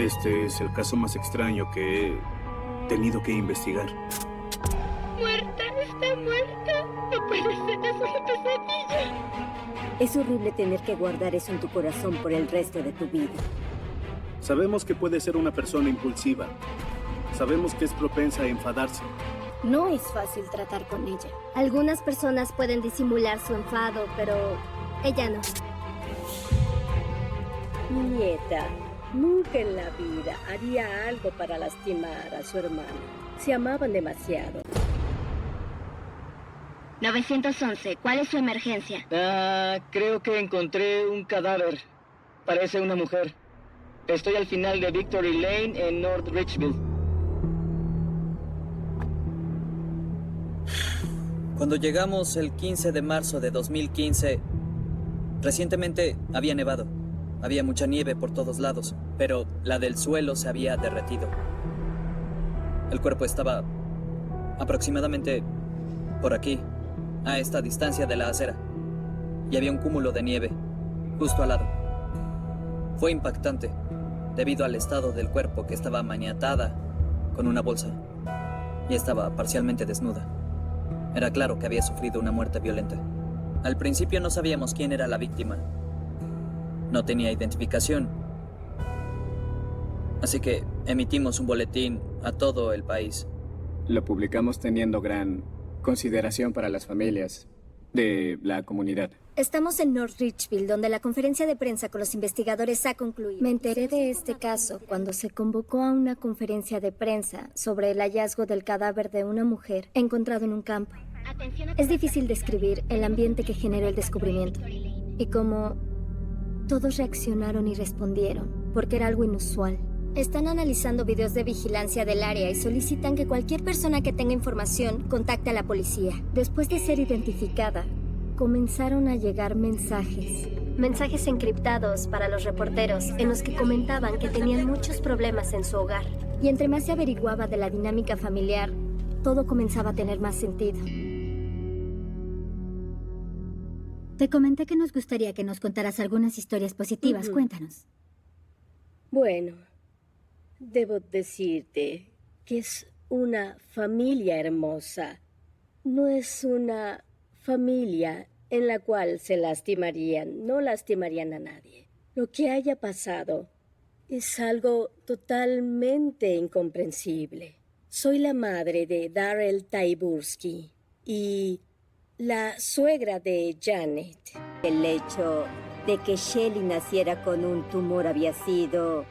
Este es el caso más extraño que he tenido que investigar. ¡Muerta! ¡Está muerta! ¡No puede ser! ¡Es una pesadilla! Es horrible tener que guardar eso en tu corazón por el resto de tu vida. Sabemos que puede ser una persona impulsiva. Sabemos que es propensa a enfadarse. No es fácil tratar con ella. Algunas personas pueden disimular su enfado, pero ella no. Mi nieta nunca en la vida haría algo para lastimar a su hermana. Se amaban demasiado. 911, ¿cuál es su emergencia? Creo que encontré un cadáver. Parece una mujer. Estoy al final de Victory Lane en North Richville. Cuando llegamos el 15 de marzo de 2015, recientemente había nevado. Había mucha nieve por todos lados, pero la del suelo se había derretido. El cuerpo estaba aproximadamente por aquí, a esta distancia de la acera, y había un cúmulo de nieve justo al lado. Fue impactante, debido al estado del cuerpo, que estaba maniatada con una bolsa y estaba parcialmente desnuda. Era claro que había sufrido una muerte violenta. Al principio no sabíamos quién era la víctima. No tenía identificación. Así que emitimos un boletín a todo el país. Lo publicamos teniendo gran consideración para las familias de la comunidad. Estamos en North Richville, donde la conferencia de prensa con los investigadores ha concluido. Me enteré de este caso cuando se convocó a una conferencia de prensa sobre el hallazgo del cadáver de una mujer encontrado en un campo. Es difícil describir el ambiente que generó el descubrimiento y cómo todos reaccionaron y respondieron, porque era algo inusual. Están analizando videos de vigilancia del área y solicitan que cualquier persona que tenga información contacte a la policía. Después de ser identificada, comenzaron a llegar mensajes encriptados para los reporteros en los que comentaban que tenían muchos problemas en su hogar. Y entre más se averiguaba de la dinámica familiar, todo comenzaba a tener más sentido. Te comenté que nos gustaría que nos contaras algunas historias positivas. Cuéntanos. Bueno, debo decirte que es una familia hermosa. No es una familia en la cual se lastimarían. No lastimarían a nadie. Lo que haya pasado es algo totalmente incomprensible. Soy la madre de Darrell Tyburski y la suegra de Janet. El hecho de que Shelly naciera con un tumor había sido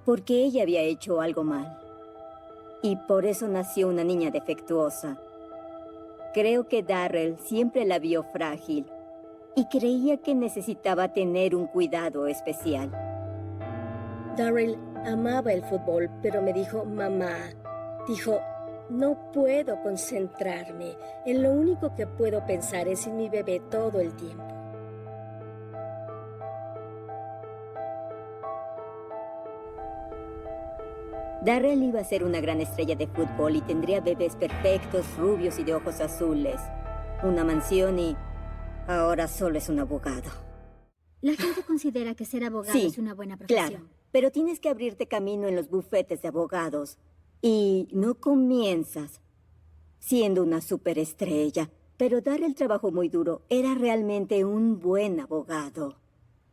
porque ella había hecho algo mal. Y por eso nació una niña defectuosa. Creo que Darrell siempre la vio frágil y creía que necesitaba tener un cuidado especial. Darrell amaba el fútbol, pero me dijo, mamá, no puedo concentrarme. En lo único que puedo pensar es en mi bebé todo el tiempo. Darrell iba a ser una gran estrella de fútbol y tendría bebés perfectos, rubios y de ojos azules. Una mansión y ahora solo es un abogado. La gente considera que ser abogado es una buena profesión. Claro, pero tienes que abrirte camino en los bufetes de abogados. Y no comienzas siendo una superestrella. Pero Darrell trabajó muy duro. Era realmente un buen abogado.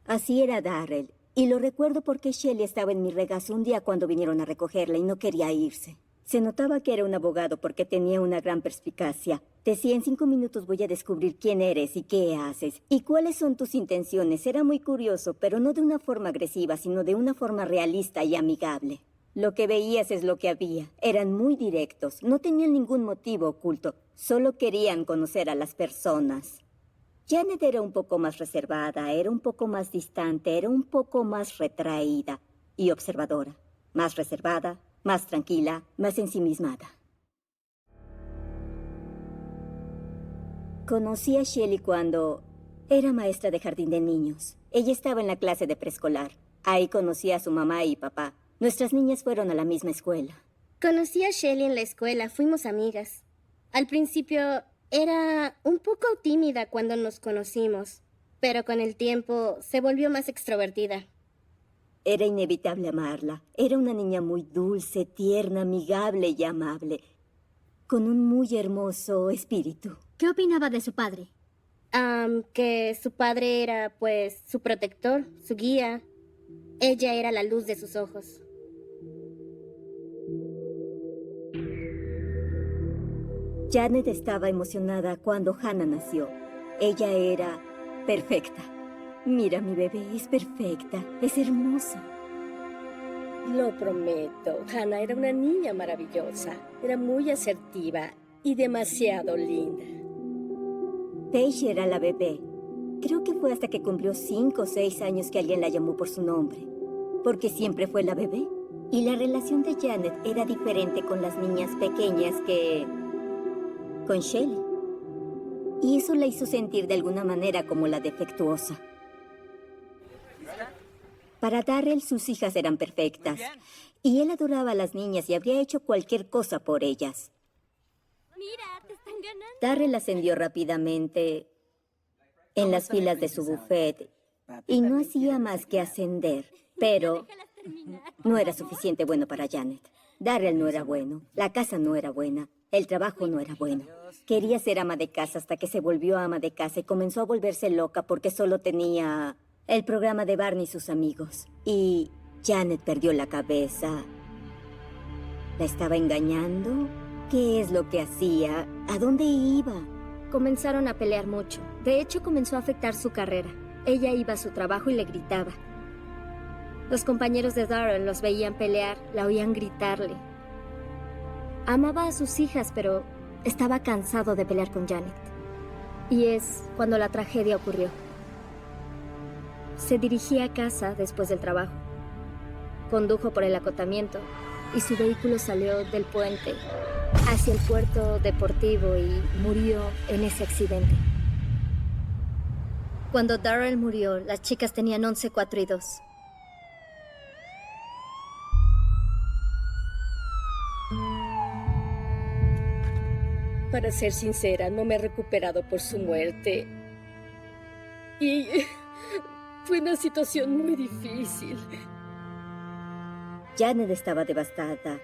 Así era Darrell. Y lo recuerdo porque Shelly estaba en mi regazo un día cuando vinieron a recogerla y no quería irse. Se notaba que era un abogado porque tenía una gran perspicacia. Decía, en 5 minutos voy a descubrir quién eres y qué haces y cuáles son tus intenciones. Era muy curioso, pero no de una forma agresiva, sino de una forma realista y amigable. Lo que veías es lo que había. Eran muy directos. No tenían ningún motivo oculto. Solo querían conocer a las personas. Janet era un poco más reservada, era un poco más distante, era un poco más retraída y observadora. Más reservada, más tranquila, más ensimismada. Conocí a Shelly cuando era maestra de jardín de niños. Ella estaba en la clase de preescolar. Ahí conocí a su mamá y papá. Nuestras niñas fueron a la misma escuela. Conocí a Shelly en la escuela, fuimos amigas. Al principio era un poco tímida cuando nos conocimos, pero con el tiempo se volvió más extrovertida. Era inevitable amarla. Era una niña muy dulce, tierna, amigable y amable, con un muy hermoso espíritu. ¿Qué opinaba de su padre? Que su padre era, pues, su protector, su guía. Ella era la luz de sus ojos. Janet estaba emocionada cuando Hannah nació. Ella era perfecta. Mira, mi bebé es perfecta, es hermosa. Lo prometo, Hannah era una niña maravillosa. Era muy asertiva y demasiado linda. Paige era la bebé. Creo que fue hasta que cumplió 5 o 6 años que alguien la llamó por su nombre, porque siempre fue la bebé. Y la relación de Janet era diferente con las niñas pequeñas que con Shelley. Y eso la hizo sentir de alguna manera como la defectuosa. Para Darrell, sus hijas eran perfectas. Y él adoraba a las niñas y habría hecho cualquier cosa por ellas. Mira, te están ganando. Darrell ascendió rápidamente en las filas de su buffet y no hacía más que ascender. Pero no era suficiente bueno para Janet. Darrell no era bueno, la casa no era buena, el trabajo no era bueno. Quería ser ama de casa hasta que se volvió ama de casa y comenzó a volverse loca porque solo tenía el programa de Barney y sus amigos. Y Janet perdió la cabeza. ¿La estaba engañando? ¿Qué es lo que hacía? ¿A dónde iba? Comenzaron a pelear mucho. De hecho, comenzó a afectar su carrera. Ella iba a su trabajo y le gritaba. Los compañeros de Darrell los veían pelear, la oían gritarle. Amaba a sus hijas, pero estaba cansado de pelear con Janet. Y es cuando la tragedia ocurrió. Se dirigía a casa después del trabajo. Condujo por el acotamiento y su vehículo salió del puente hacia el puerto deportivo y murió en ese accidente. Cuando Darrell murió, las chicas tenían 11, 4 y 2. Para ser sincera, no me he recuperado por su muerte. Y fue una situación muy difícil. Janet estaba devastada.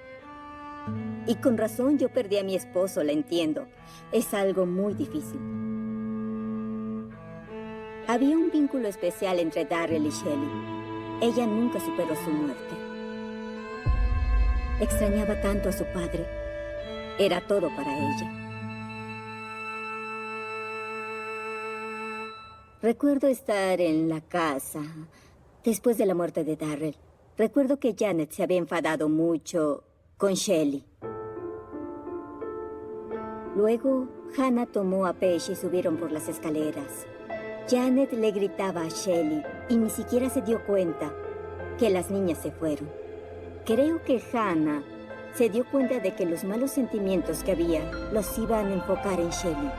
Y con razón yo perdí a mi esposo, la entiendo. Es algo muy difícil. Había un vínculo especial entre Darrell y Shelley. Ella nunca superó su muerte. Extrañaba tanto a su padre. Era todo para ella. Recuerdo estar en la casa después de la muerte de Darrell. Recuerdo que Janet se había enfadado mucho con Shelley. Luego, Hannah tomó a Paige y subieron por las escaleras. Janet le gritaba a Shelley y ni siquiera se dio cuenta que las niñas se fueron. Creo que Hannah se dio cuenta de que los malos sentimientos que había los iban a enfocar en Shelley.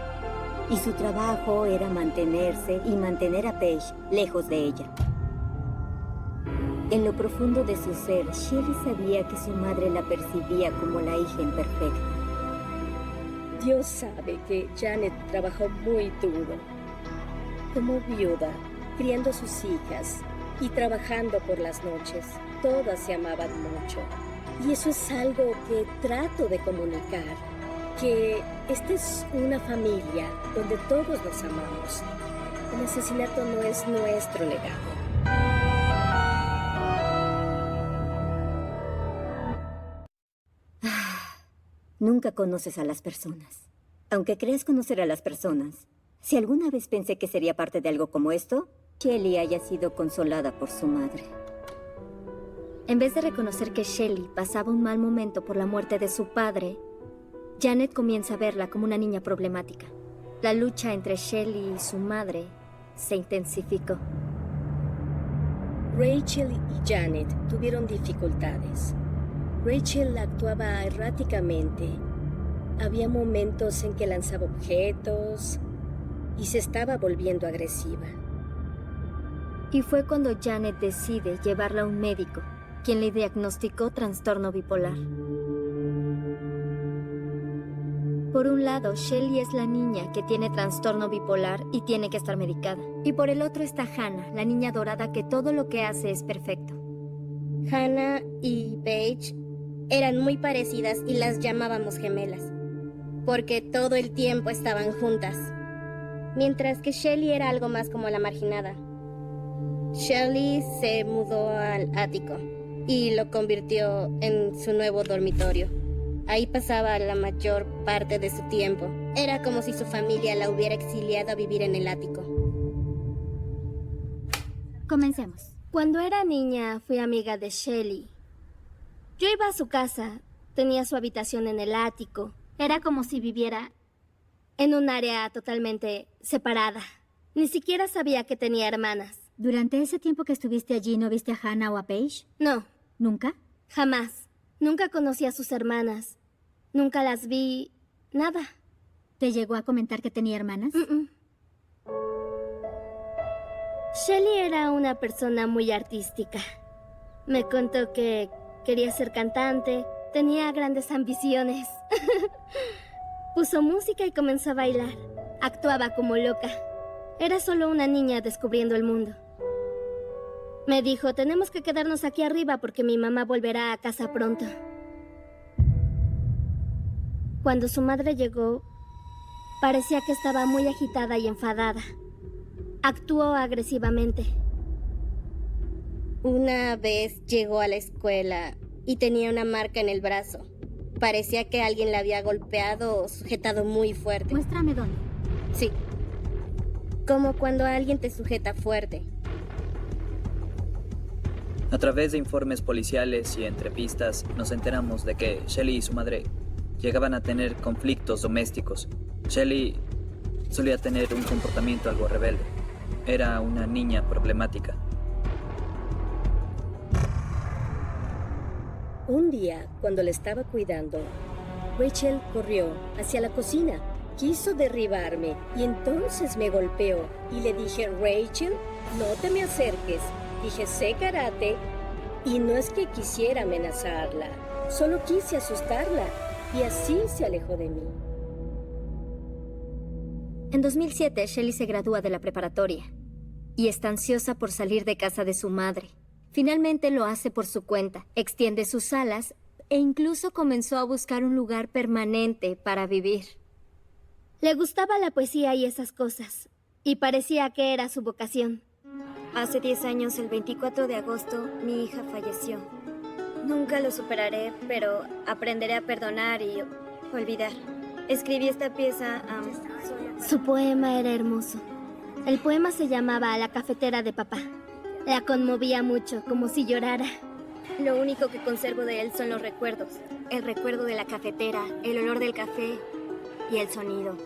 Y su trabajo era mantenerse y mantener a Paige lejos de ella. En lo profundo de su ser, Shelley sabía que su madre la percibía como la hija imperfecta. Dios sabe que Janet trabajó muy duro. Como viuda, criando sus hijas y trabajando por las noches. Todas se amaban mucho. Y eso es algo que trato de comunicar. Que esta es una familia donde todos nos amamos. El asesinato no es nuestro legado. Nunca conoces a las personas. Aunque creas conocer a las personas, si alguna vez pensé que sería parte de algo como esto, Shelley haya sido consolada por su madre. En vez de reconocer que Shelley pasaba un mal momento por la muerte de su padre, Janet comienza a verla como una niña problemática. La lucha entre Shelley y su madre se intensificó. Rachel y Janet tuvieron dificultades. Rachel actuaba erráticamente. Había momentos en que lanzaba objetos y se estaba volviendo agresiva. Y fue cuando Janet decide llevarla a un médico, quien le diagnosticó trastorno bipolar. Por un lado, Shelley es la niña que tiene trastorno bipolar y tiene que estar medicada. Y por el otro está Hannah, la niña dorada que todo lo que hace es perfecto. Hannah y Paige eran muy parecidas y las llamábamos gemelas, porque todo el tiempo estaban juntas. Mientras que Shelley era algo más como la marginada. Shelley se mudó al ático y lo convirtió en su nuevo dormitorio. Ahí pasaba la mayor parte de su tiempo. Era como si su familia la hubiera exiliado a vivir en el ático. Comencemos. Cuando era niña fui amiga de Shelley. Yo iba a su casa, tenía su habitación en el ático. Era como si viviera... En un área totalmente separada. Ni siquiera sabía que tenía hermanas. ¿Durante ese tiempo que estuviste allí no viste a Hannah o a Paige? No. ¿Nunca? Jamás. Nunca conocí a sus hermanas. Nunca las vi... nada. ¿Te llegó a comentar que tenía hermanas? Shelley era una persona muy artística. Me contó que quería ser cantante, tenía grandes ambiciones. Puso música y comenzó a bailar. Actuaba como loca. Era solo una niña descubriendo el mundo. Me dijo, tenemos que quedarnos aquí arriba porque mi mamá volverá a casa pronto. Cuando su madre llegó, parecía que estaba muy agitada y enfadada. Actuó agresivamente. Una vez llegó a la escuela y tenía una marca en el brazo. Parecía que alguien la había golpeado o sujetado muy fuerte. Muéstrame dónde. Sí. Como cuando alguien te sujeta fuerte. A través de informes policiales y entrevistas nos enteramos de que Shelley y su madre llegaban a tener conflictos domésticos. Shelley solía tener un comportamiento algo rebelde. Era una niña problemática. Un día, cuando le estaba cuidando, Rachel corrió hacia la cocina. Quiso derribarme y entonces me golpeó. Y le dije, Rachel, no te me acerques. Dije, sé karate. Y no es que quisiera amenazarla, solo quise asustarla. Y así se alejó de mí. En 2007, Shelley se gradúa de la preparatoria y está ansiosa por salir de casa de su madre. Finalmente lo hace por su cuenta, extiende sus alas e incluso comenzó a buscar un lugar permanente para vivir. Le gustaba la poesía y esas cosas, y parecía que era su vocación. Hace 10 años, el 24 de agosto, mi hija falleció. Nunca lo superaré, pero aprenderé a perdonar y olvidar. Escribí esta pieza Su poema era hermoso. El poema se llamaba La cafetera de papá. La conmovía mucho, como si llorara. Lo único que conservo de él son los recuerdos. El recuerdo de la cafetera, el olor del café y el sonido.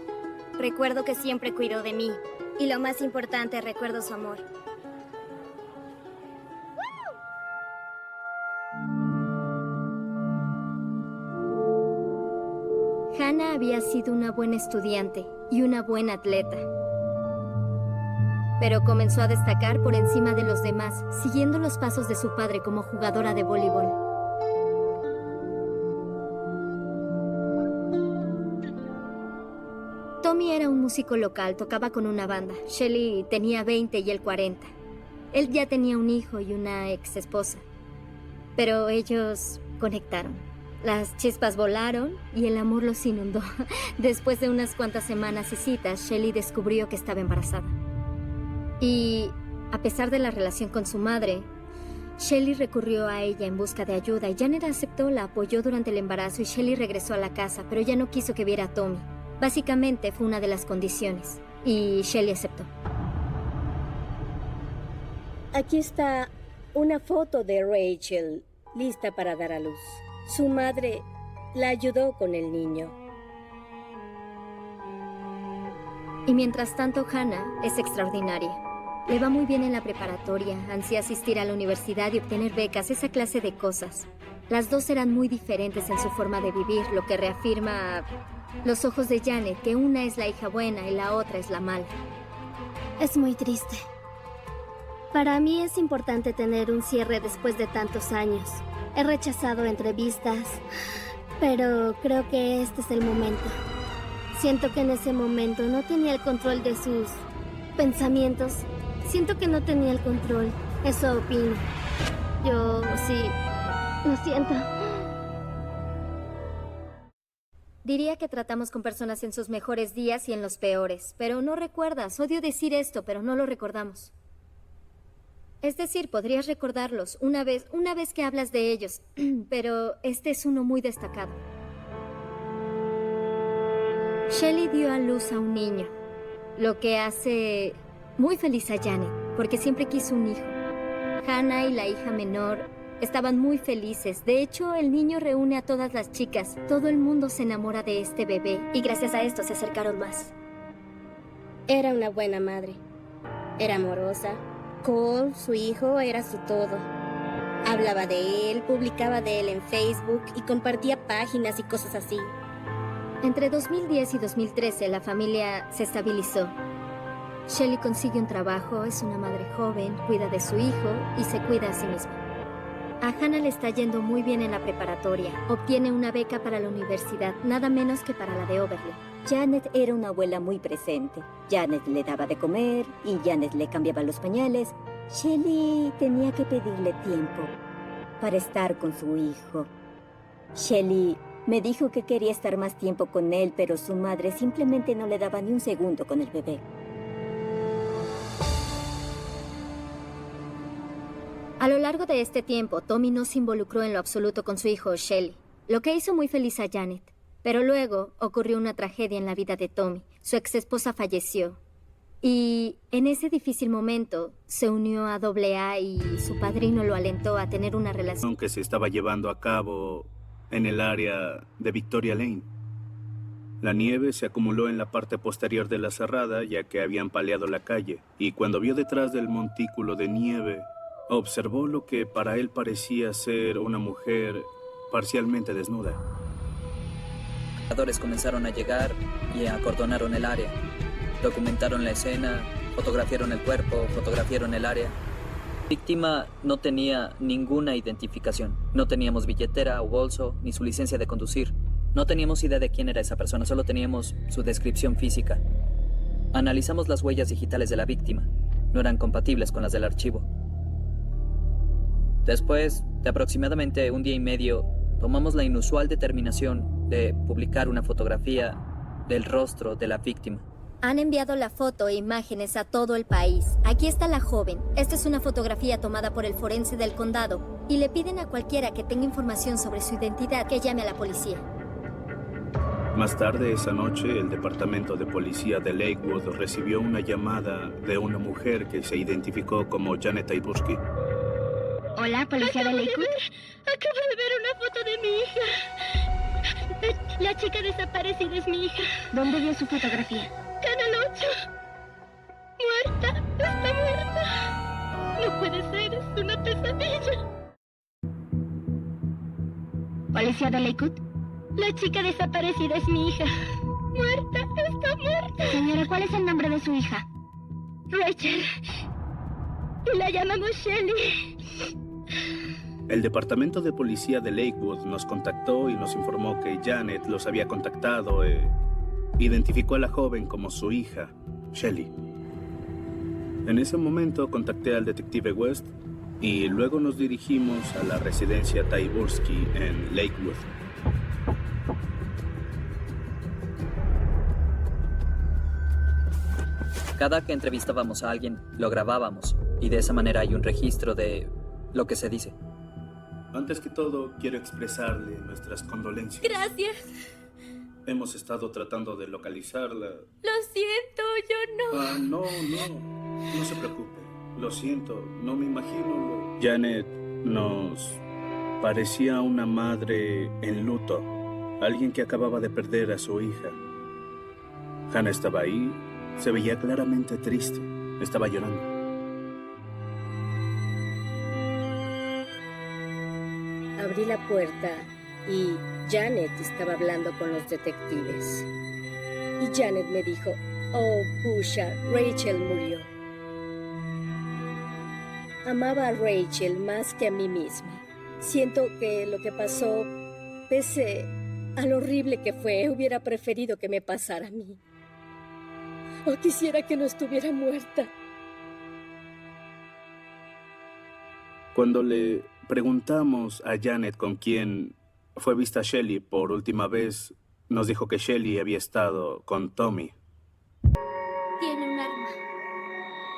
Recuerdo que siempre cuidó de mí. Y lo más importante, recuerdo su amor. Hannah había sido una buena estudiante y una buena atleta. Pero comenzó a destacar por encima de los demás, siguiendo los pasos de su padre como jugadora de voleibol. Tommy era un músico local, tocaba con una banda. Shelley tenía 20 y él 40. Él ya tenía un hijo y una ex esposa. Pero ellos conectaron. Las chispas volaron y el amor los inundó. Después de unas cuantas semanas y citas, Shelley descubrió que estaba embarazada. Y, a pesar de la relación con su madre, Shelley recurrió a ella en busca de ayuda y Janet aceptó, la apoyó durante el embarazo y Shelley regresó a la casa, pero ya no quiso que viera a Tommy. Básicamente fue una de las condiciones y Shelley aceptó. Aquí está una foto de Rachel, lista para dar a luz. Su madre la ayudó con el niño. Y mientras tanto, Hannah es extraordinaria. Le va muy bien en la preparatoria, ansía asistir a la universidad y obtener becas, esa clase de cosas. Las dos eran muy diferentes en su forma de vivir, lo que reafirma a los ojos de Janet que una es la hija buena y la otra es la mala. Es muy triste. Para mí es importante tener un cierre después de tantos años. He rechazado entrevistas, pero creo que este es el momento. Siento que en ese momento no tenía el control de sus pensamientos. Siento que no tenía el control. Eso opino. Yo sí. Lo siento. Diría que tratamos con personas en sus mejores días y en los peores, pero no recuerdas. Odio decir esto, pero no lo recordamos. Es decir, podrías recordarlos una vez que hablas de ellos, pero este es uno muy destacado. Shelley dio a luz a un niño, lo que hace muy feliz a Janet, porque siempre quiso un hijo. Hannah y la hija menor estaban muy felices. De hecho, el niño reúne a todas las chicas. Todo el mundo se enamora de este bebé, y gracias a esto se acercaron más. Era una buena madre. Era amorosa. Cole, su hijo, era su todo. Hablaba de él, publicaba de él en Facebook y compartía páginas y cosas así. Entre 2010 y 2013, la familia se estabilizó. Shelley consigue un trabajo, es una madre joven, cuida de su hijo y se cuida a sí misma. A Hannah le está yendo muy bien en la preparatoria. Obtiene una beca para la universidad, nada menos que para la de Oberlin. Janet era una abuela muy presente. Janet le daba de comer y Janet le cambiaba los pañales. Shelley tenía que pedirle tiempo para estar con su hijo. Shelley me dijo que quería estar más tiempo con él, pero su madre simplemente no le daba ni un segundo con el bebé. A lo largo de este tiempo, Tommy no se involucró en lo absoluto con su hijo Shelley, lo que hizo muy feliz a Janet. Pero luego ocurrió una tragedia en la vida de Tommy. Su exesposa falleció. Y en ese difícil momento se unió a AA y su padrino lo alentó a tener una relación Que se estaba llevando a cabo en el área de Victoria Lane. La nieve se acumuló en la parte posterior de la cerrada, ya que habían paleado la calle, y cuando vio detrás del montículo de nieve, observó lo que para él parecía ser una mujer parcialmente desnuda. Los jugadores comenzaron a llegar y acordonaron el área. Documentaron la escena, fotografiaron el cuerpo, fotografiaron el área. La víctima no tenía ninguna identificación. No teníamos billetera o bolso, ni su licencia de conducir. No teníamos idea de quién era esa persona, solo teníamos su descripción física. Analizamos las huellas digitales de la víctima. No eran compatibles con las del archivo. Después de aproximadamente un día y medio, tomamos la inusual determinación de publicar una fotografía del rostro de la víctima. Han enviado la foto e imágenes a todo el país. Aquí está la joven. Esta es una fotografía tomada por el forense del condado. Y le piden a cualquiera que tenga información sobre su identidad que llame a la policía. Más tarde esa noche, el departamento de policía de Lakewood recibió una llamada de una mujer que se identificó como Janet Taiburski. Hola, policía de Lakewood. Acabo de ver una foto de mi hija. La chica desaparecida es mi hija. ¿Dónde vio su fotografía? Canal 8. Muerta. Está muerta. No puede ser. Es una pesadilla. ¿Policía de Lakewood? La chica desaparecida es mi hija. Muerta. Está muerta. Señora, ¿cuál es el nombre de su hija? Rachel. Y la llamamos Shelley. El departamento de policía de Lakewood nos contactó y nos informó que Janet los había contactado e identificó a la joven como su hija, Shelley. En ese momento contacté al detective West y luego nos dirigimos a la residencia Taiburski en Lakewood. Cada que entrevistábamos a alguien, lo grabábamos, y de esa manera hay un registro de lo que se dice. Antes que todo, quiero expresarle nuestras condolencias. Gracias. Hemos estado tratando de localizarla. Lo siento, yo no. No se preocupe. Lo siento, no me imagino. Janet nos parecía una madre en luto. Alguien que acababa de perder a su hija. Hannah estaba ahí. Se veía claramente triste. Estaba llorando. Abrí la puerta y Janet estaba hablando con los detectives. Y Janet me dijo, oh, Pusha, Rachel murió. Amaba a Rachel más que a mí misma. Siento que lo que pasó, pese a lo horrible que fue, hubiera preferido que me pasara a mí. O quisiera que no estuviera muerta. Cuando le preguntamos a Janet con quién fue vista Shelly por última vez, nos dijo que Shelly había estado con Tommy. Tiene un arma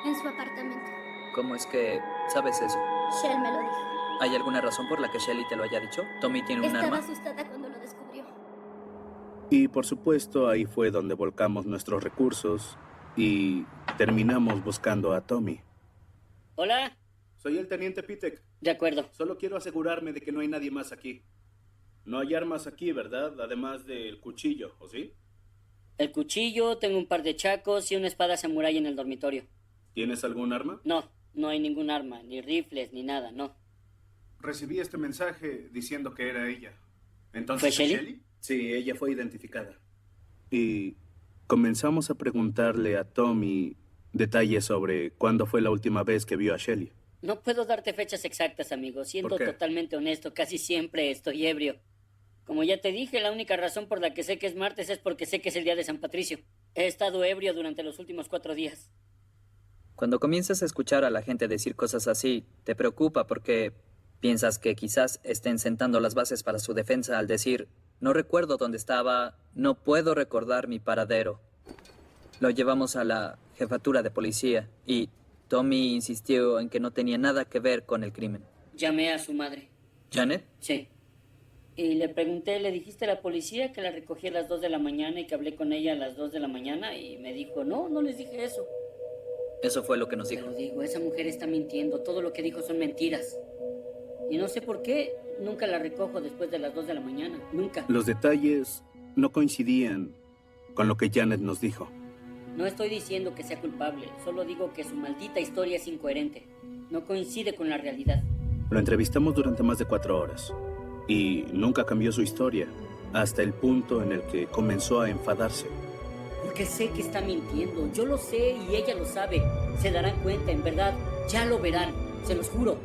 en su apartamento. ¿Cómo es que sabes eso? Shell me lo dijo. ¿Hay alguna razón por la que Shelly te lo haya dicho? ¿Tommy tiene un Estaba arma? asustada cuando lo descubrió. Y por supuesto ahí fue donde volcamos nuestros recursos y terminamos buscando a Tommy. Hola. Soy el teniente Pitek. De acuerdo. Solo quiero asegurarme de que no hay nadie más aquí. No hay armas aquí, ¿verdad? Además del cuchillo, ¿o sí? El cuchillo, tengo un par de chacos y una espada samurái en el dormitorio. ¿Tienes algún arma? No, no hay ningún arma, ni rifles, ni nada, no. Recibí este mensaje diciendo que era ella. ¿Entonces ¿Fue es Shelly? Sí, ella fue identificada. Y comenzamos a preguntarle a Tommy detalles sobre cuándo fue la última vez que vio a Shelly. No puedo darte fechas exactas, amigo. Siendo ¿Por qué? totalmente honesto, casi siempre estoy ebrio. Como ya te dije, la única razón por la que sé que es martes es porque sé que es el día de San Patricio. He estado ebrio durante los últimos 4 días. Cuando comienzas a escuchar a la gente decir cosas así, te preocupa porque piensas que quizás estén sentando las bases para su defensa al decir, no recuerdo dónde estaba, no puedo recordar mi paradero. Lo llevamos a la jefatura de policía y Tommy insistió en que no tenía nada que ver con el crimen. Llamé a su madre. ¿Janet? Sí. Y le pregunté, ¿le dijiste a la policía que la recogí a las 2 de la mañana y que hablé con ella a las 2 de la mañana? Y me dijo, no, no les dije eso. Eso fue lo que nos Te dijo. lo digo, esa mujer está mintiendo. Todo lo que dijo son mentiras. Y no sé por qué nunca la recojo después de las 2 de la mañana. Nunca. Los detalles no coincidían con lo que Janet nos dijo. No estoy diciendo que sea culpable. Solo digo que su maldita historia es incoherente. No coincide con la realidad. Lo entrevistamos durante más de 4 horas. Y nunca cambió su historia, hasta el punto en el que comenzó a enfadarse. Porque sé que está mintiendo. Yo lo sé y ella lo sabe. Se darán cuenta, en verdad. Ya lo verán. Se los juro.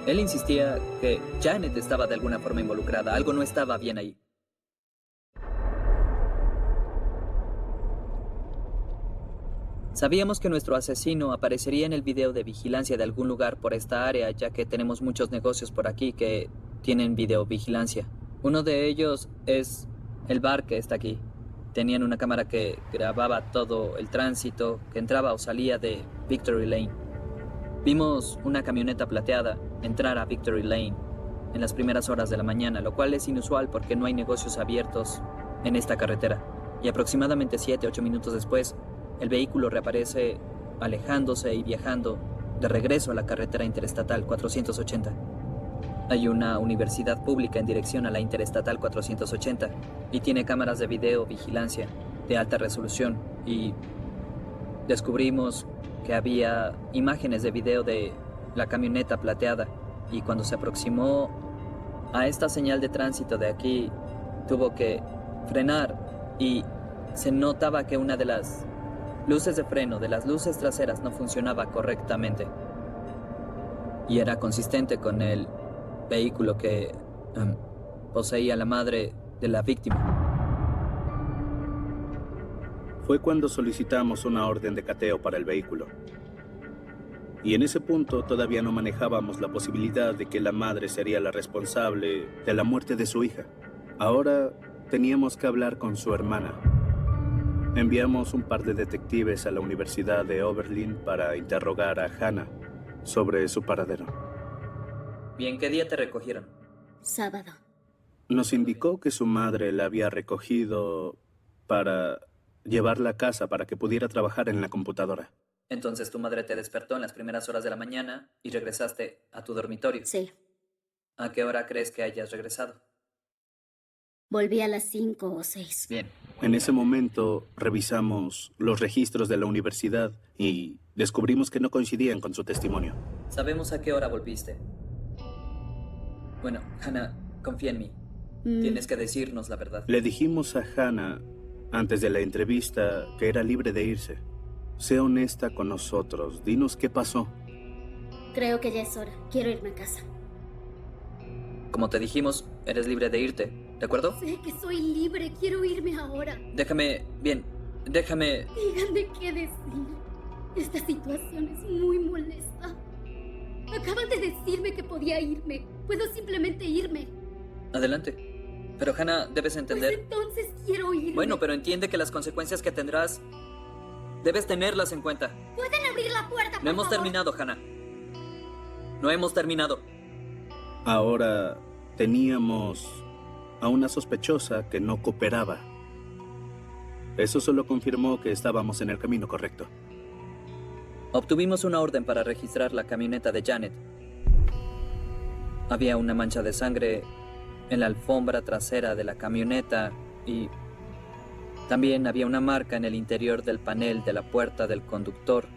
Él insistía que Janet estaba de alguna forma involucrada. Algo no estaba bien ahí. Sabíamos que nuestro asesino aparecería en el video de vigilancia de algún lugar por esta área, ya que tenemos muchos negocios por aquí que tienen videovigilancia. Uno de ellos es el bar que está aquí. Tenían una cámara que grababa todo el tránsito que entraba o salía de Victory Lane. Vimos una camioneta plateada entrar a Victory Lane en las primeras horas de la mañana, lo cual es inusual porque no hay negocios abiertos en esta carretera. Y aproximadamente 7-8 minutos después, el vehículo reaparece alejándose y viajando de regreso a la carretera interestatal 480. Hay una universidad pública en dirección a la interestatal 480 y tiene cámaras de video vigilancia de alta resolución y descubrimos que había imágenes de video de la camioneta plateada y cuando se aproximó a esta señal de tránsito de aquí tuvo que frenar y se notaba que una de las luces de freno de las luces traseras no funcionaba correctamente y era consistente con el vehículo que poseía la madre de la víctima. Fue cuando solicitamos una orden de cateo para el vehículo. Y en ese punto todavía no manejábamos la posibilidad de que la madre sería la responsable de la muerte de su hija. Ahora teníamos que hablar con su hermana. Enviamos un par de detectives a la Universidad de Oberlin para interrogar a Hannah sobre su paradero. Bien, ¿qué día te recogieron? Sábado. Nos indicó que su madre la había recogido para llevarla a casa para que pudiera trabajar en la computadora. Entonces tu madre te despertó en las primeras horas de la mañana y regresaste a tu dormitorio. Sí. ¿A qué hora crees que hayas regresado? Volví a las 5 o 6. Bien. En ese momento revisamos los registros de la universidad y descubrimos que no coincidían con su testimonio. Sabemos a qué hora volviste. Bueno, Hannah, confía en mí. Tienes que decirnos la verdad. Le dijimos a Hannah antes de la entrevista que era libre de irse. Sé honesta con nosotros. Dinos qué pasó. Creo que ya es hora. Quiero irme a casa. Como te dijimos, eres libre de irte, ¿de acuerdo? Sé que soy libre. Quiero irme ahora. Déjame... Díganme qué decir. Esta situación es muy molesta. Acaban de decirme que podía irme. Puedo simplemente irme. Adelante. Pero Hannah, debes entender... Pues entonces quiero irme. Bueno, pero entiende que las consecuencias que tendrás... debes tenerlas en cuenta. ¿Pueden abrir la puerta, por No hemos favor? terminado, Hannah. No hemos terminado. Ahora teníamos a una sospechosa que no cooperaba. Eso solo confirmó que estábamos en el camino correcto. Obtuvimos una orden para registrar la camioneta de Janet. Había una mancha de sangre en la alfombra trasera de la camioneta y también había una marca en el interior del panel de la puerta del conductor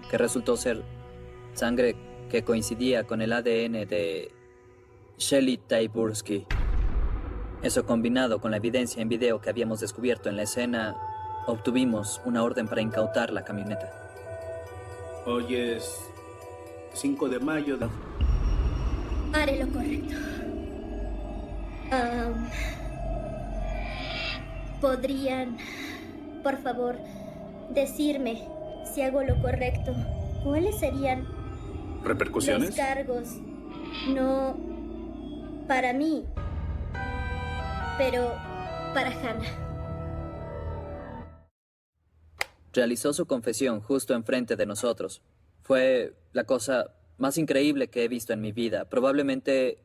que resultó ser sangre que coincidía con el ADN de Shelley Tyburski. Eso combinado con la evidencia en video que habíamos descubierto en la escena, obtuvimos una orden para incautar la camioneta. Hoy es 5 de mayo. Haré lo correcto. ¿Podrían, por favor, decirme si hago lo correcto? ¿Cuáles serían ¿Repercusiones? los cargos? No para mí, pero para Hannah. Realizó su confesión justo enfrente de nosotros. Fue la cosa más increíble que he visto en mi vida. Probablemente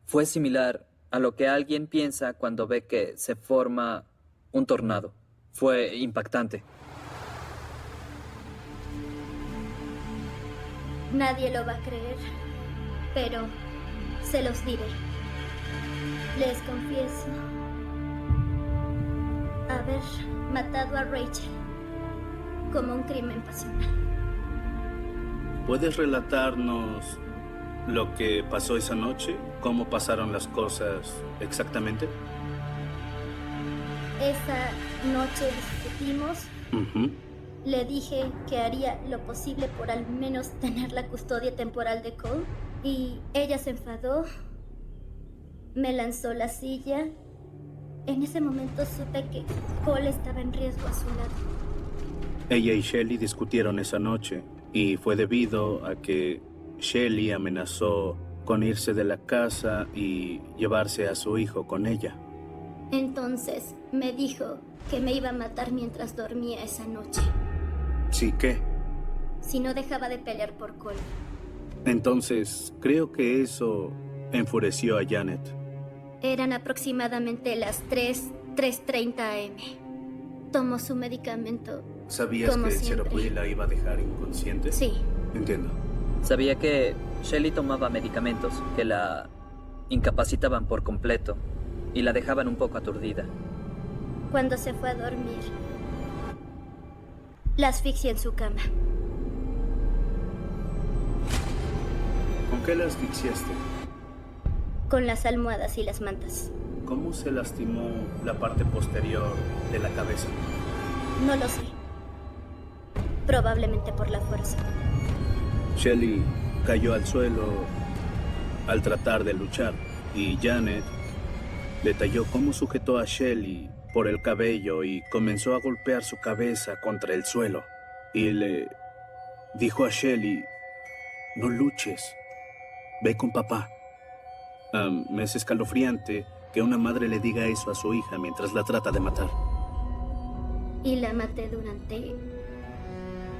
fue similar a lo que alguien piensa cuando ve que se forma un tornado. Fue impactante. Nadie lo va a creer, pero se los diré. Les confieso haber matado a Rachel como un crimen pasional. ¿Puedes relatarnos lo que pasó esa noche? ¿Cómo pasaron las cosas exactamente? Esa noche discutimos. Ujú. Le dije que haría lo posible por al menos tener la custodia temporal de Cole. Y ella se enfadó. Me lanzó la silla. En ese momento supe que Cole estaba en riesgo a su lado. Ella y Shelley discutieron esa noche y fue debido a que Shelley amenazó con irse de la casa y llevarse a su hijo con ella. Entonces me dijo que me iba a matar mientras dormía esa noche, ¿Sí qué? si no dejaba de pelear por Cole. Entonces, creo que eso enfureció a Janet. Eran aproximadamente las 3:30 am. Tomó su medicamento. ¿Sabías Como que siempre. Cherokee la iba a dejar inconsciente? Sí. Entiendo. Sabía que Shelley tomaba medicamentos que la incapacitaban por completo y la dejaban un poco aturdida. Cuando se fue a dormir, la asfixié en su cama. ¿Con qué la asfixiaste? Con las almohadas y las mantas. ¿Cómo se lastimó la parte posterior de la cabeza? No lo sé. Probablemente por la fuerza. Shelley cayó al suelo al tratar de luchar y Janet detalló cómo sujetó a Shelley por el cabello y comenzó a golpear su cabeza contra el suelo. Y le dijo a Shelley, no luches, ve con papá. Es escalofriante que una madre le diga eso a su hija mientras la trata de matar. Y la maté durante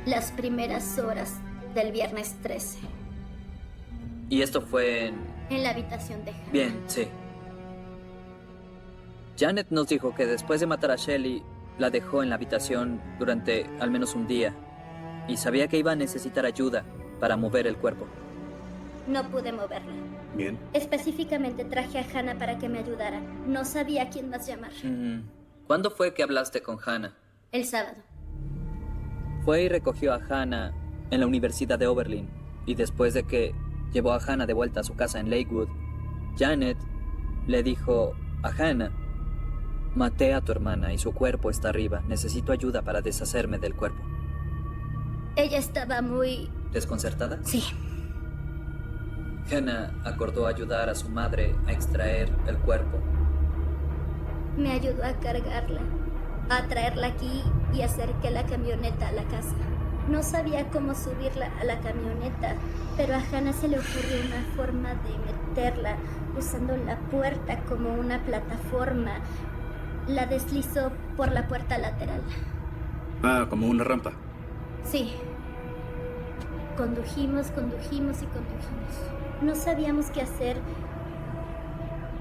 las primeras horas del viernes 13. Y esto fue En la habitación de Hannah. Bien, sí. Janet nos dijo que después de matar a Shelley, la dejó en la habitación durante al menos un día y sabía que iba a necesitar ayuda para mover el cuerpo. No pude moverla. Bien. Específicamente traje a Hannah para que me ayudara. No sabía a quién más llamar. ¿Cuándo fue que hablaste con Hannah? El sábado. Fue y recogió a Hannah en la Universidad de Oberlin y después de que llevó a Hannah de vuelta a su casa en Lakewood, Janet le dijo a Hannah, maté a tu hermana y su cuerpo está arriba. Necesito ayuda para deshacerme del cuerpo. Ella estaba muy... ¿Desconcertada? Sí. Hannah acordó ayudar a su madre a extraer el cuerpo. Me ayudó a cargarla, a traerla aquí y acerqué la camioneta a la casa. No sabía cómo subirla a la camioneta, pero a Hannah se le ocurrió una forma de meterla usando la puerta como una plataforma. La deslizó por la puerta lateral. Ah, como una rampa. Sí. Condujimos. No sabíamos qué hacer.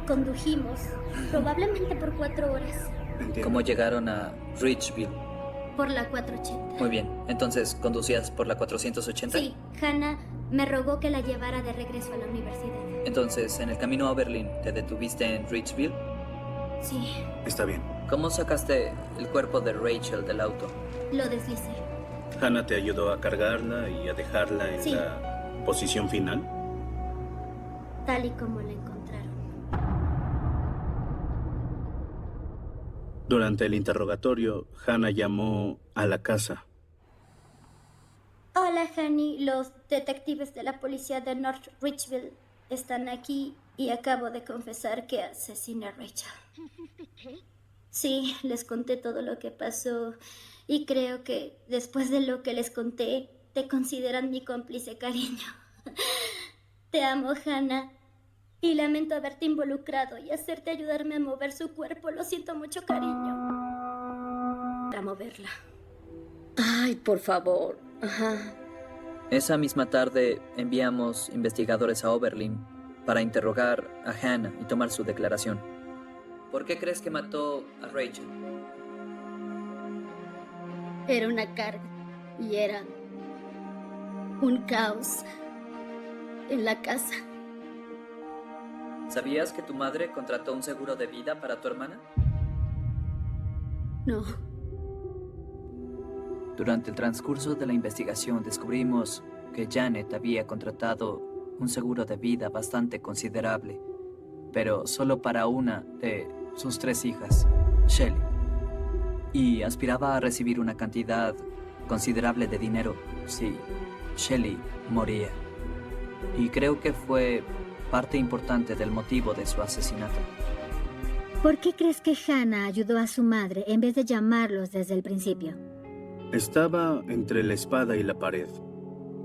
Condujimos, probablemente por 4 horas. Entiendo. ¿Cómo llegaron a Richville? Por la 480. Muy bien, entonces, ¿conducías por la 480? Sí, Hannah me rogó que la llevara de regreso a la universidad. Entonces, en el camino a Berlín, ¿te detuviste en Richville? Sí, Está bien. ¿Cómo sacaste el cuerpo de Rachel del auto? lo deslicé. Hannah te ayudó a cargarla y a dejarla en Sí. la posición final. Tal y como la encontraron. Durante el interrogatorio, Hannah llamó a la casa. Hola, Honey. Los detectives de la policía de North Richville están aquí y acabo de confesar que asesiné a Rachel. Sí, les conté todo lo que pasó y creo que después de lo que les conté, te consideran mi cómplice, cariño. Te amo, Hannah. Y lamento haberte involucrado y hacerte ayudarme a mover su cuerpo. Lo siento mucho, cariño. A moverla. Ay, por favor. Ajá. Esa misma tarde enviamos investigadores a Oberlin para interrogar a Hannah y tomar su declaración. ¿Por qué crees que mató a Rachel? Era una carga y era un caos en la casa. ¿Sabías que tu madre contrató un seguro de vida para tu hermana? No. Durante el transcurso de la investigación descubrimos que Janet había contratado un seguro de vida bastante considerable, pero solo para una de sus 3 hijas, Shelley, y aspiraba a recibir una cantidad considerable de dinero si Shelley moría. Y creo que fue parte importante del motivo de su asesinato. ¿Por qué crees que Hannah ayudó a su madre en vez de llamarlos desde el principio? Estaba entre la espada y la pared.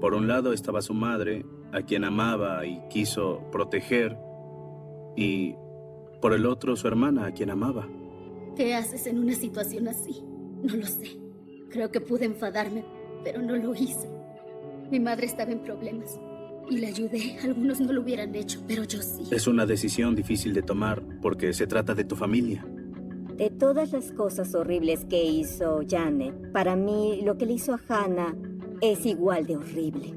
Por un lado estaba su madre, a quien amaba y quiso proteger, y por el otro su hermana, a quien amaba. ¿Qué haces en una situación así? No lo sé. Creo que pude enfadarme, pero no lo hice. Mi madre estaba en problemas y la ayudé. Algunos no lo hubieran hecho, pero yo sí. Es una decisión difícil de tomar porque se trata de tu familia. De todas las cosas horribles que hizo Janet, para mí lo que le hizo a Hannah es igual de horrible.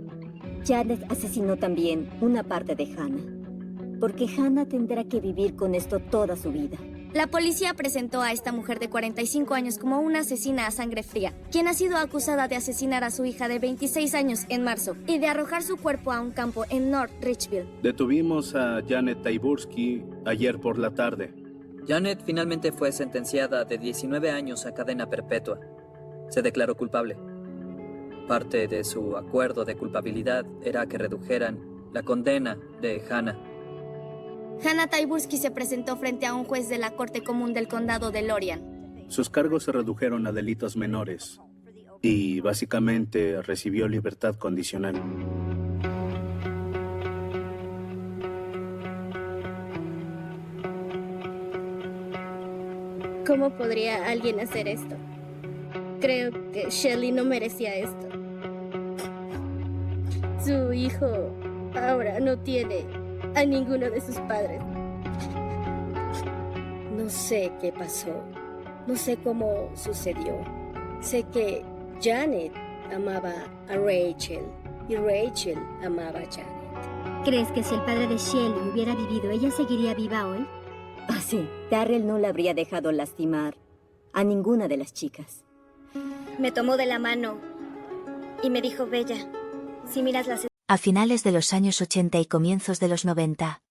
Janet asesinó también una parte de Hannah, porque Hannah tendrá que vivir con esto toda su vida. La policía presentó a esta mujer de 45 años como una asesina a sangre fría, quien ha sido acusada de asesinar a su hija de 26 años en marzo y de arrojar su cuerpo a un campo en North Richville. Detuvimos a Janet Taibursky ayer por la tarde. Janet finalmente fue sentenciada de 19 años a cadena perpetua. Se declaró culpable. Parte de su acuerdo de culpabilidad era que redujeran la condena de Hannah. Hannah Taibursky se presentó frente a un juez de la Corte Común del Condado de Lorien. Sus cargos se redujeron a delitos menores y básicamente recibió libertad condicional. ¿Cómo podría alguien hacer esto? Creo que Shelley no merecía esto. Su hijo ahora no tiene a ninguno de sus padres. No sé qué pasó. No sé cómo sucedió. Sé que Janet amaba a Rachel y Rachel amaba a Janet. ¿Crees que si el padre de Shelley hubiera vivido, ella seguiría viva hoy? Ah, sí, Darrell no la habría dejado lastimar a ninguna de las chicas. Me tomó de la mano y me dijo, Bella, si miras las... A finales de los años 80 y comienzos de los 90,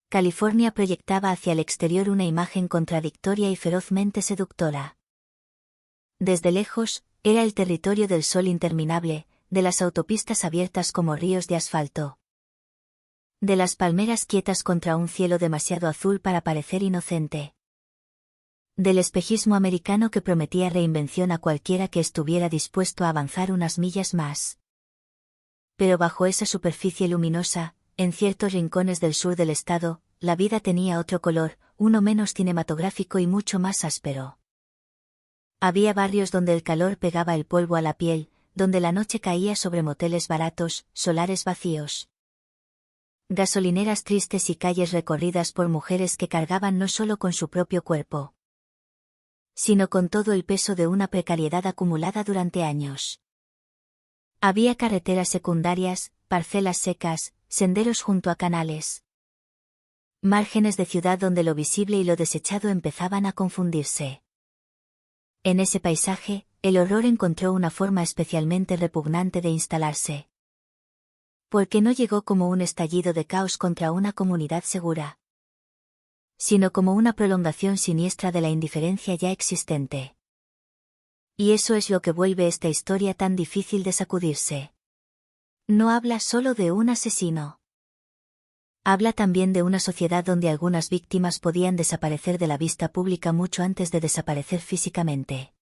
California proyectaba hacia el exterior una imagen contradictoria y ferozmente seductora. Desde lejos, era el territorio del sol interminable, de las autopistas abiertas como ríos de asfalto, de las palmeras quietas contra un cielo demasiado azul para parecer inocente, Del espejismo americano que prometía reinvención a cualquiera que estuviera dispuesto a avanzar unas millas más. Pero bajo esa superficie luminosa, en ciertos rincones del sur del estado, la vida tenía otro color, uno menos cinematográfico y mucho más áspero. Había barrios donde el calor pegaba el polvo a la piel, donde la noche caía sobre moteles baratos, solares vacíos. Gasolineras tristes y calles recorridas por mujeres que cargaban no solo con su propio cuerpo, sino con todo el peso de una precariedad acumulada durante años. Había carreteras secundarias, parcelas secas, senderos junto a canales. Márgenes de ciudad donde lo visible y lo desechado empezaban a confundirse. En ese paisaje, el horror encontró una forma especialmente repugnante de instalarse. Porque no llegó como un estallido de caos contra una comunidad segura, sino como una prolongación siniestra de la indiferencia ya existente. Y eso es lo que vuelve esta historia tan difícil de sacudirse. No habla solo de un asesino. Habla también de una sociedad donde algunas víctimas podían desaparecer de la vista pública mucho antes de desaparecer físicamente.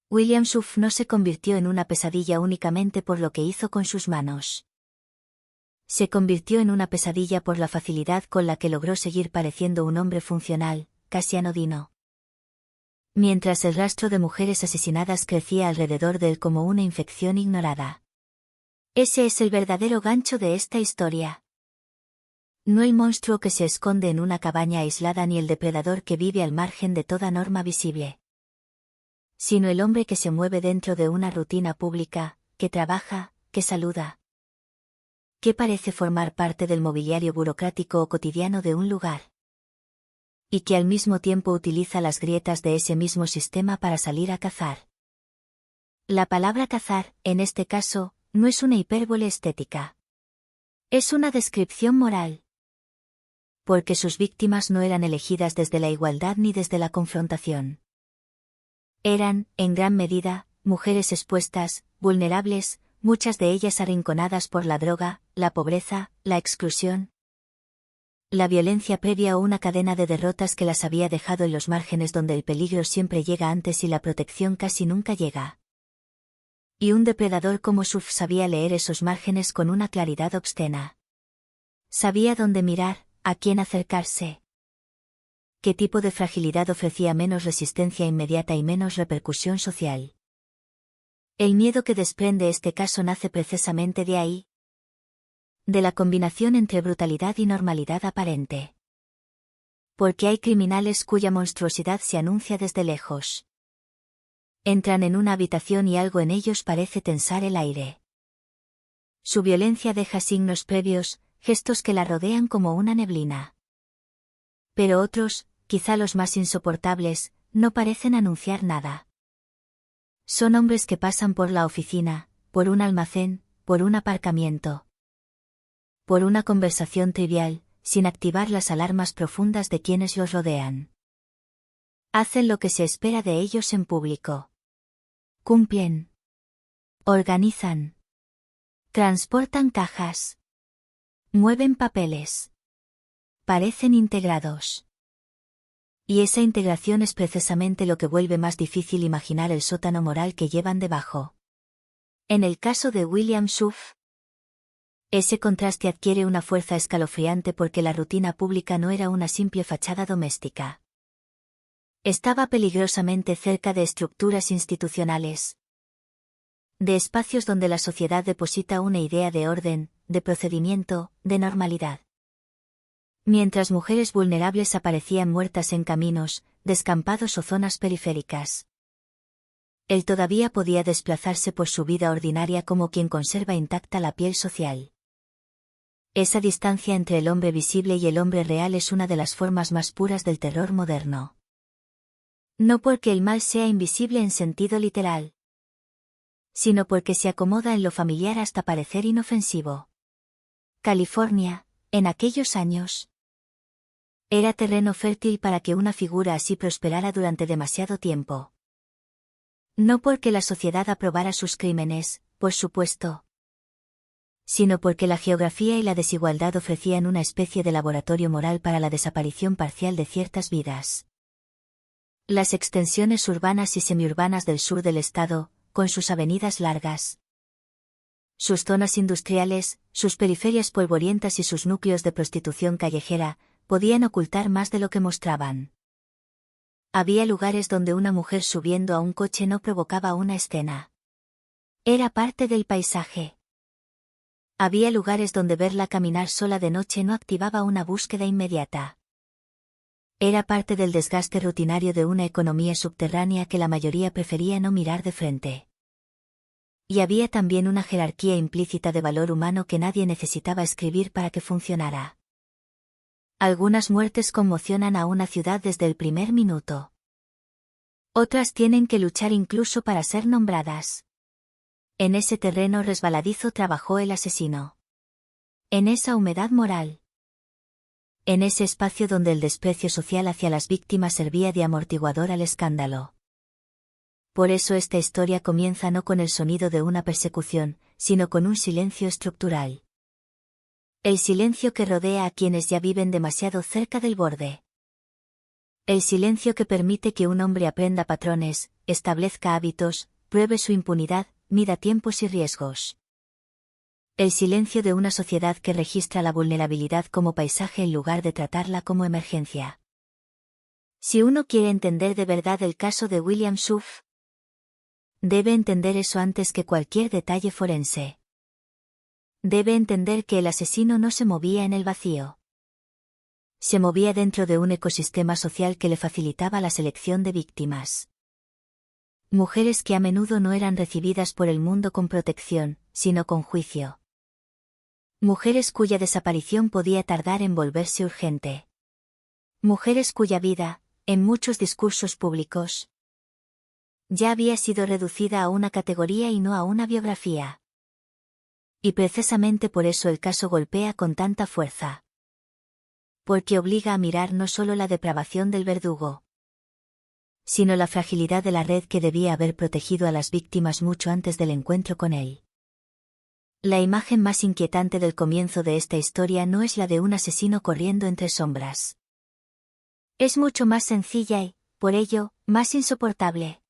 William Schuff no se convirtió en una pesadilla únicamente por lo que hizo con sus manos. Se convirtió en una pesadilla por la facilidad con la que logró seguir pareciendo un hombre funcional, casi anodino. Mientras el rastro de mujeres asesinadas crecía alrededor de él como una infección ignorada. Ese es el verdadero gancho de esta historia. No el monstruo que se esconde en una cabaña aislada ni el depredador que vive al margen de toda norma visible, sino el hombre que se mueve dentro de una rutina pública, que trabaja, que saluda, que parece formar parte del mobiliario burocrático o cotidiano de un lugar, y que al mismo tiempo utiliza las grietas de ese mismo sistema para salir a cazar. La palabra cazar, en este caso, no es una hipérbole estética. Es una descripción moral. Porque sus víctimas no eran elegidas desde la igualdad ni desde la confrontación. Eran, en gran medida, mujeres expuestas, vulnerables, muchas de ellas arrinconadas por la droga, la pobreza, la exclusión, la violencia previa o una cadena de derrotas que las había dejado en los márgenes donde el peligro siempre llega antes y la protección casi nunca llega. Y un depredador como Schuff sabía leer esos márgenes con una claridad obscena. Sabía dónde mirar, a quién acercarse. ¿Qué tipo de fragilidad ofrecía menos resistencia inmediata y menos repercusión social? El miedo que desprende este caso nace precisamente de ahí. De la combinación entre brutalidad y normalidad aparente. Porque hay criminales cuya monstruosidad se anuncia desde lejos. Entran en una habitación y algo en ellos parece tensar el aire. Su violencia deja signos previos, gestos que la rodean como una neblina. Pero otros, quizá los más insoportables, no parecen anunciar nada. Son hombres que pasan por la oficina, por un almacén, por un aparcamiento, por una conversación trivial, sin activar las alarmas profundas de quienes los rodean. Hacen lo que se espera de ellos en público. Cumplen. Organizan. Transportan cajas. Mueven papeles. Parecen integrados. Y esa integración es precisamente lo que vuelve más difícil imaginar el sótano moral que llevan debajo. En el caso de William Schuff, ese contraste adquiere una fuerza escalofriante porque la rutina pública no era una simple fachada doméstica. Estaba peligrosamente cerca de estructuras institucionales. De espacios donde la sociedad deposita una idea de orden, de procedimiento, de normalidad. Mientras mujeres vulnerables aparecían muertas en caminos, descampados o zonas periféricas. Él todavía podía desplazarse por su vida ordinaria como quien conserva intacta la piel social. Esa distancia entre el hombre visible y el hombre real es una de las formas más puras del terror moderno. No porque el mal sea invisible en sentido literal, sino porque se acomoda en lo familiar hasta parecer inofensivo. California, en aquellos años, era terreno fértil para que una figura así prosperara durante demasiado tiempo. No porque la sociedad aprobara sus crímenes, por supuesto, sino porque la geografía y la desigualdad ofrecían una especie de laboratorio moral para la desaparición parcial de ciertas vidas. Las extensiones urbanas y semiurbanas del sur del estado, con sus avenidas largas, sus zonas industriales, sus periferias polvorientas y sus núcleos de prostitución callejera, podían ocultar más de lo que mostraban. Había lugares donde una mujer subiendo a un coche no provocaba una escena. Era parte del paisaje. Había lugares donde verla caminar sola de noche no activaba una búsqueda inmediata. Era parte del desgaste rutinario de una economía subterránea que la mayoría prefería no mirar de frente. Y había también una jerarquía implícita de valor humano que nadie necesitaba escribir para que funcionara. Algunas muertes conmocionan a una ciudad desde el primer minuto. Otras tienen que luchar incluso para ser nombradas. En ese terreno resbaladizo trabajó el asesino. En esa humedad moral. En ese espacio donde el desprecio social hacia las víctimas servía de amortiguador al escándalo. Por eso esta historia comienza no con el sonido de una persecución, sino con un silencio estructural. El silencio que rodea a quienes ya viven demasiado cerca del borde. El silencio que permite que un hombre aprenda patrones, establezca hábitos, pruebe su impunidad, mida tiempos y riesgos. El silencio de una sociedad que registra la vulnerabilidad como paisaje en lugar de tratarla como emergencia. Si uno quiere entender de verdad el caso de William Schuff, debe entender eso antes que cualquier detalle forense. Debe entender que el asesino no se movía en el vacío. Se movía dentro de un ecosistema social que le facilitaba la selección de víctimas. Mujeres que a menudo no eran recibidas por el mundo con protección, sino con juicio. Mujeres cuya desaparición podía tardar en volverse urgente. Mujeres cuya vida, en muchos discursos públicos, ya había sido reducida a una categoría y no a una biografía. Y precisamente por eso el caso golpea con tanta fuerza. Porque obliga a mirar no solo la depravación del verdugo, sino la fragilidad de la red que debía haber protegido a las víctimas mucho antes del encuentro con él. La imagen más inquietante del comienzo de esta historia no es la de un asesino corriendo entre sombras. Es mucho más sencilla y, por ello, más insoportable.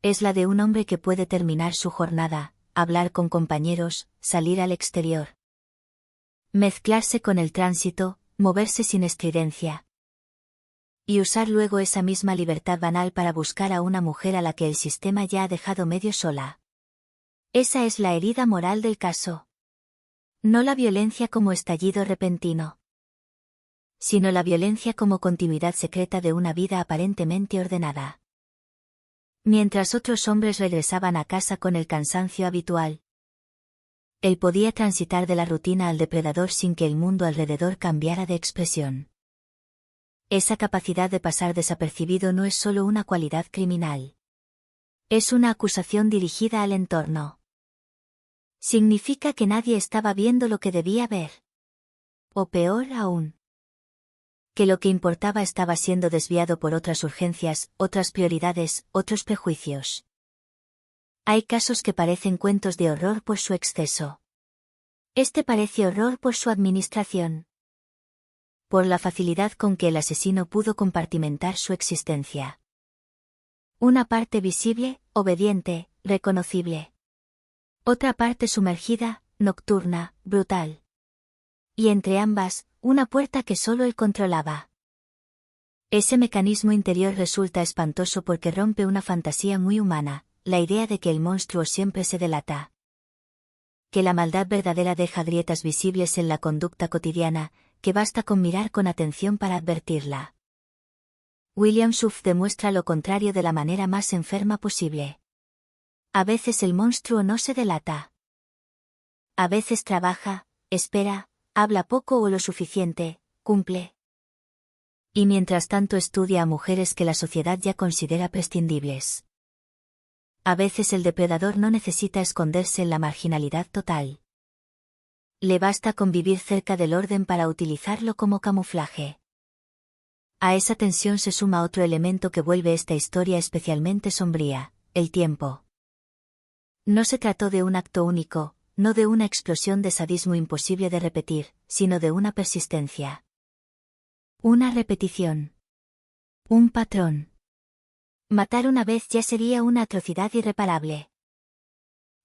Es la de un hombre que puede terminar su jornada, hablar con compañeros, salir al exterior, mezclarse con el tránsito, moverse sin estridencia, y usar luego esa misma libertad banal para buscar a una mujer a la que el sistema ya ha dejado medio sola. Esa es la herida moral del caso. No la violencia como estallido repentino, sino la violencia como continuidad secreta de una vida aparentemente ordenada. Mientras otros hombres regresaban a casa con el cansancio habitual, él podía transitar de la rutina al depredador sin que el mundo alrededor cambiara de expresión. Esa capacidad de pasar desapercibido no es solo una cualidad criminal. Es una acusación dirigida al entorno. Significa que nadie estaba viendo lo que debía ver. O peor aún, que lo que importaba estaba siendo desviado por otras urgencias, otras prioridades, otros prejuicios. Hay casos que parecen cuentos de horror por su exceso. Este parece horror por su administración. Por la facilidad con que el asesino pudo compartimentar su existencia. Una parte visible, obediente, reconocible. Otra parte sumergida, nocturna, brutal. Y entre ambas, una puerta que solo él controlaba. Ese mecanismo interior resulta espantoso porque rompe una fantasía muy humana, la idea de que el monstruo siempre se delata. Que la maldad verdadera deja grietas visibles en la conducta cotidiana, que basta con mirar con atención para advertirla. William Schuff demuestra lo contrario de la manera más enferma posible. A veces el monstruo no se delata. A veces trabaja, espera, habla poco o lo suficiente, cumple. Y mientras tanto estudia a mujeres que la sociedad ya considera prescindibles. A veces el depredador no necesita esconderse en la marginalidad total. Le basta con vivir cerca del orden para utilizarlo como camuflaje. A esa tensión se suma otro elemento que vuelve esta historia especialmente sombría, el tiempo. No se trató de un acto único, no de una explosión de sadismo imposible de repetir, sino de una persistencia. Una repetición. Un patrón. Matar una vez ya sería una atrocidad irreparable.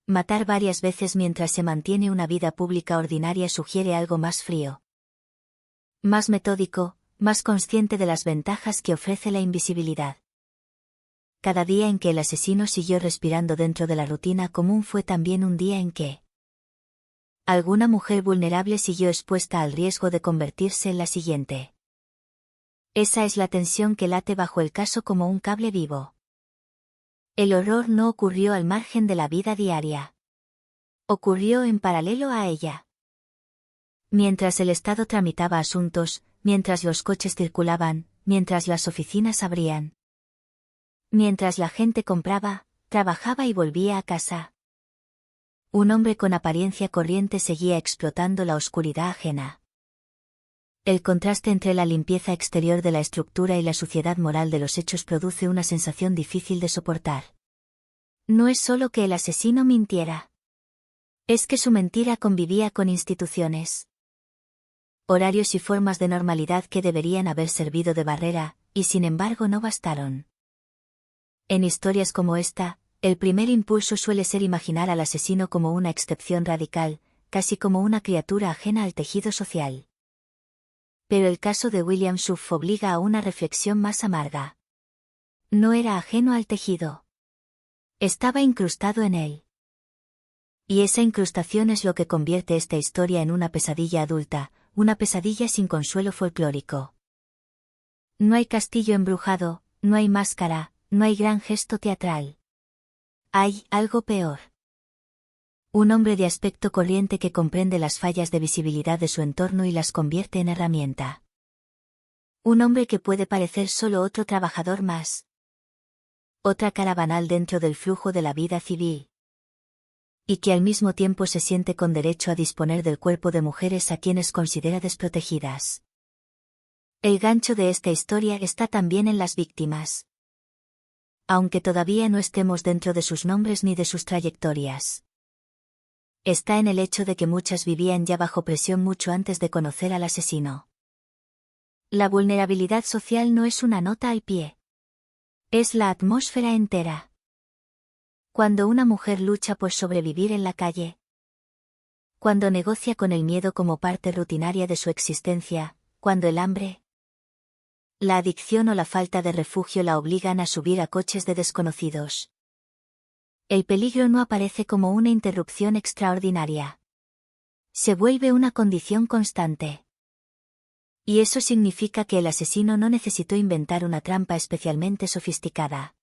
Matar varias veces mientras se mantiene una vida pública ordinaria sugiere algo más frío. Más metódico, más consciente de las ventajas que ofrece la invisibilidad. Cada día en que el asesino siguió respirando dentro de la rutina común fue también un día en que alguna mujer vulnerable siguió expuesta al riesgo de convertirse en la siguiente. Esa es la tensión que late bajo el caso como un cable vivo. El horror no ocurrió al margen de la vida diaria. Ocurrió en paralelo a ella. Mientras el Estado tramitaba asuntos, mientras los coches circulaban, mientras las oficinas abrían. Mientras la gente compraba, trabajaba y volvía a casa. Un hombre con apariencia corriente seguía explotando la oscuridad ajena. El contraste entre la limpieza exterior de la estructura y la suciedad moral de los hechos produce una sensación difícil de soportar. No es solo que el asesino mintiera. Es que su mentira convivía con instituciones. Horarios y formas de normalidad que deberían haber servido de barrera, y sin embargo no bastaron. En historias como esta, el primer impulso suele ser imaginar al asesino como una excepción radical, casi como una criatura ajena al tejido social. Pero el caso de William Schuff obliga a una reflexión más amarga. No era ajeno al tejido. Estaba incrustado en él. Y esa incrustación es lo que convierte esta historia en una pesadilla adulta, una pesadilla sin consuelo folclórico. No hay castillo embrujado, no hay máscara, no hay gran gesto teatral. Hay algo peor. Un hombre de aspecto corriente que comprende las fallas de visibilidad de su entorno y las convierte en herramienta. Un hombre que puede parecer solo otro trabajador más. Otra cara banal dentro del flujo de la vida civil. Y que al mismo tiempo se siente con derecho a disponer del cuerpo de mujeres a quienes considera desprotegidas. El gancho de esta historia está también en las víctimas. Aunque todavía no estemos dentro de sus nombres ni de sus trayectorias. Está en el hecho de que muchas vivían ya bajo presión mucho antes de conocer al asesino. La vulnerabilidad social no es una nota al pie. Es la atmósfera entera. Cuando una mujer lucha por sobrevivir en la calle. Cuando negocia con el miedo como parte rutinaria de su existencia, cuando el hambre, la adicción o la falta de refugio la obligan a subir a coches de desconocidos. El peligro no aparece como una interrupción extraordinaria. Se vuelve una condición constante. Y eso significa que el asesino no necesitó inventar una trampa especialmente sofisticada.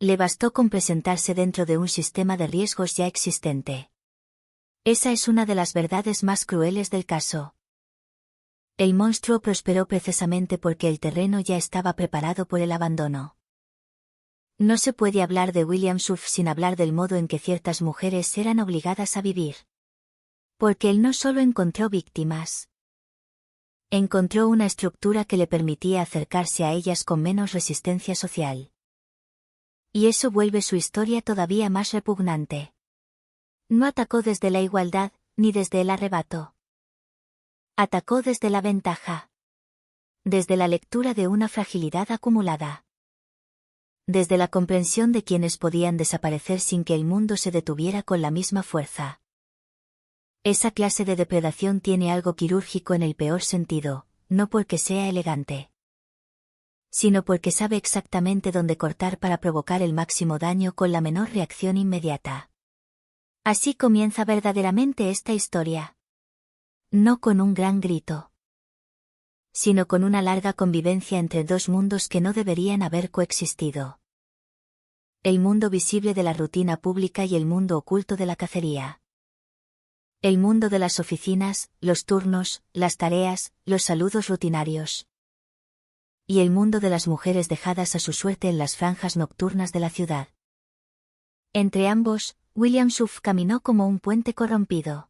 Le bastó con presentarse dentro de un sistema de riesgos ya existente. Esa es una de las verdades más crueles del caso. El monstruo prosperó precisamente porque el terreno ya estaba preparado por el abandono. No se puede hablar de William Schuff sin hablar del modo en que ciertas mujeres eran obligadas a vivir. Porque él no solo encontró víctimas. Encontró una estructura que le permitía acercarse a ellas con menos resistencia social. Y eso vuelve su historia todavía más repugnante. No atacó desde la igualdad, ni desde el arrebato. Atacó desde la ventaja. Desde la lectura de una fragilidad acumulada. Desde la comprensión de quienes podían desaparecer sin que el mundo se detuviera con la misma fuerza. Esa clase de depredación tiene algo quirúrgico en el peor sentido, no porque sea elegante, sino porque sabe exactamente dónde cortar para provocar el máximo daño con la menor reacción inmediata. Así comienza verdaderamente esta historia. No con un gran grito, sino con una larga convivencia entre dos mundos que no deberían haber coexistido. El mundo visible de la rutina pública y el mundo oculto de la cacería. El mundo de las oficinas, los turnos, las tareas, los saludos rutinarios. Y el mundo de las mujeres dejadas a su suerte en las franjas nocturnas de la ciudad. Entre ambos, William Schuff caminó como un puente corrompido.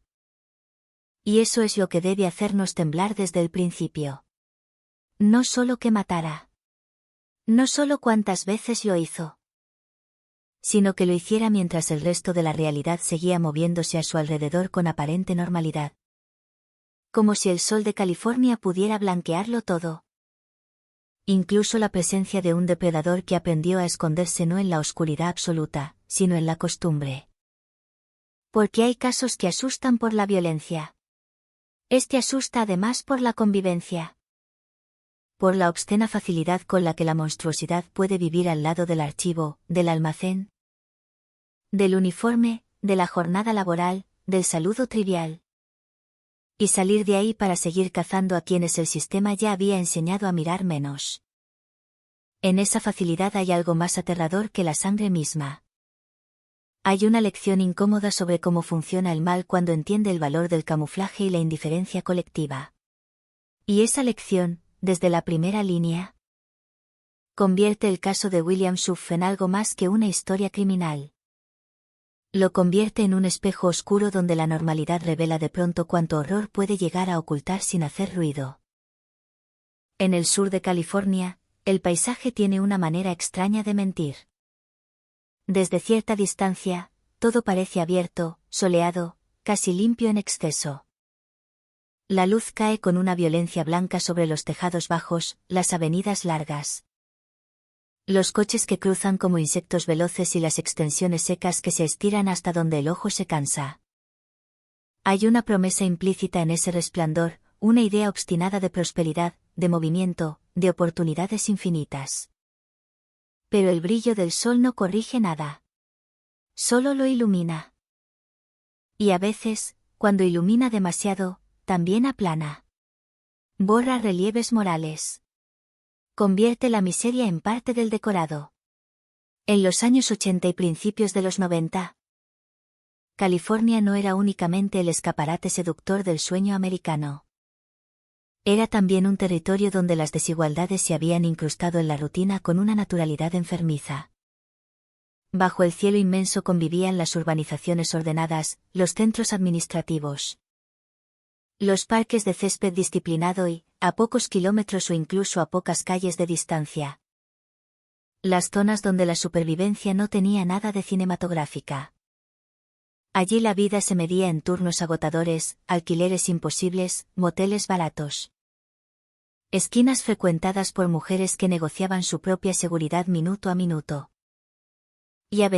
Y eso es lo que debe hacernos temblar desde el principio. No solo que matara. No solo cuántas veces lo hizo. Sino que lo hiciera mientras el resto de la realidad seguía moviéndose a su alrededor con aparente normalidad. Como si el sol de California pudiera blanquearlo todo. Incluso la presencia de un depredador que aprendió a esconderse no en la oscuridad absoluta, sino en la costumbre. Porque hay casos que asustan por la violencia. Este asusta además por la convivencia. Por la obscena facilidad con la que la monstruosidad puede vivir al lado del archivo, del almacén, del uniforme, de la jornada laboral, del saludo trivial. Y salir de ahí para seguir cazando a quienes el sistema ya había enseñado a mirar menos. En esa facilidad hay algo más aterrador que la sangre misma. Hay una lección incómoda sobre cómo funciona el mal cuando entiende el valor del camuflaje y la indiferencia colectiva. Y esa lección, desde la primera línea, convierte el caso de William Schuff en algo más que una historia criminal. Lo convierte en un espejo oscuro donde la normalidad revela de pronto cuánto horror puede llegar a ocultar sin hacer ruido. En el sur de California, el paisaje tiene una manera extraña de mentir. Desde cierta distancia, todo parece abierto, soleado, casi limpio en exceso. La luz cae con una violencia blanca sobre los tejados bajos, las avenidas largas. Los coches que cruzan como insectos veloces y las extensiones secas que se estiran hasta donde el ojo se cansa. Hay una promesa implícita en ese resplandor, una idea obstinada de prosperidad, de movimiento, de oportunidades infinitas. Pero el brillo del sol no corrige nada. Solo lo ilumina. Y a veces, cuando ilumina demasiado, también aplana. Borra relieves morales. Convierte la miseria en parte del decorado. En los años 80 y principios de los 90, California no era únicamente el escaparate seductor del sueño americano. Era también un territorio donde las desigualdades se habían incrustado en la rutina con una naturalidad enfermiza. Bajo el cielo inmenso convivían las urbanizaciones ordenadas, los centros administrativos, los parques de césped disciplinado y, a pocos kilómetros o incluso a pocas calles de distancia, las zonas donde la supervivencia no tenía nada de cinematográfica. Allí la vida se medía en turnos agotadores, alquileres imposibles, moteles baratos. Esquinas frecuentadas por mujeres que negociaban su propia seguridad minuto a minuto. Y